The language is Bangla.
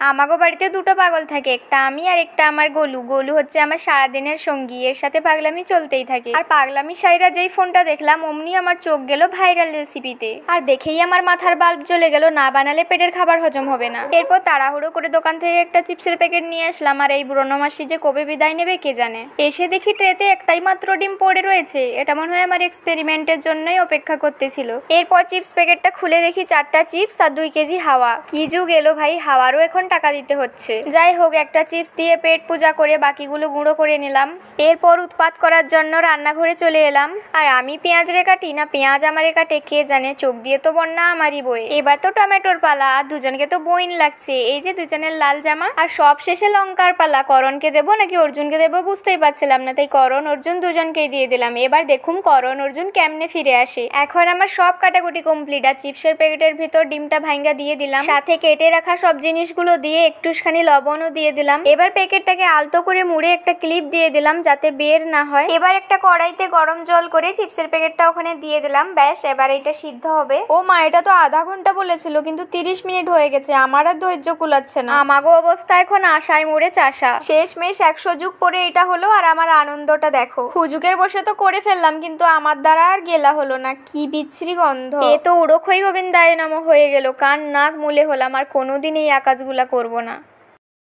আমাগো বাড়িতে দুটো পাগল থাকে, একটা আমি আর একটা আমার গোলু। গোলু হচ্ছে আমার সারাদিনের সঙ্গী, এর সাথে পাগলামি চলতেই থাকে। আর পাগলামি সাইরা যেই ফোনটা দেখলাম অমনি আমার চোখ গেল ভাইরাল রেসিপিতে, আর দেখেই আমার মাথার বাল্ব জ্বলে গেল, না বানালে পেটের খাবার হজম হবে না। এরপর তাড়াহুড়ো করে দোকান থেকে একটা চিপসের প্যাকেট নিয়ে আসলাম, আর এই বুড়নো মাসি যে কবে বিদায় নেবে কে জানে। এসে দেখি ট্রেতে একটাই মাত্র ডিম পড়ে রয়েছে, এটা মনে হয় আমার এক্সপেরিমেন্টের জন্যই অপেক্ষা করতেছিল। এরপর চিপস প্যাকেটটা খুলে দেখি 4টা চিপস আর 2 কেজি হাওয়া। কি যুগ এলো ভাই, হাওয়ারও এখন টাকা দিতে হচ্ছে। যাই হোক, একটা চিপস দিয়ে পেট পূজা করে বাকিগুলো গুঁড়ো করে নিলাম। এরপর উৎপাত করার জন্য রান্নাঘরে চলে এলাম। আর আমি পেঁয়াজ রে কাটি না পেঁয়াজ আমারে কাটে কে জানে, চোখ দিয়ে তো বন্যা আমারই বয়ে। এবার তো টমেটোর পালা, আর দুজনকে তো বইন লাগছে, এই যে দুজনের লাল জামা। আর সব শেষে লঙ্কার পালা, করণকে দেবো নাকি অর্জুনকে দেবো বুঝতেই পারছিলাম না, তাই করণ অর্জুন দুজনকেই দিয়ে দিলাম। এবার দেখুন করণ অর্জুন কেমনে ফিরে আসে। এখন আমার সব কাটাকুটি কমপ্লিট, আর চিপসের প্যাকেটের ভিতর ডিমটা ভাঙ্গা দিয়ে দিলাম, সাথে কেটে রাখা সব জিনিসগুলো দিয়ে একটুখানি লবণও দিয়ে দিলাম। এবার প্যাকেটটাকে আলতো করে মুড়ে একটা ক্লিপ দিয়ে দিলাম যাতে বের না হয়। এবার একটা কড়াইতে গরম জল করে চিপসের প্যাকেটটা ওখানে দিয়ে দিলাম, ব্যাস এবার এটা সিদ্ধ হবে। ও মা, এটা তো আধা ঘন্টা বলেছিল, কিন্তু 30 মিনিট হয়ে গেছে, আমার আর ধৈর্য কুলাচ্ছে না। আমাগো অবস্থা এখন আশায় মরে চাষা। শেষমেশ 100 যুগ পরে এটা হলো, আর আমার আনন্দটা দেখো। হুজুকের বসে তো করে ফেললাম, কিন্তু আমার দ্বারা আর গেলা হলো না, কি বিচ্ছিরি গন্ধ। এ তো উড়োখই গোবিন্দায় নাম হয়ে গেল, কান নাক মুলে হলাম, আর কোনোদিন এই আকাশগুলা করবো না।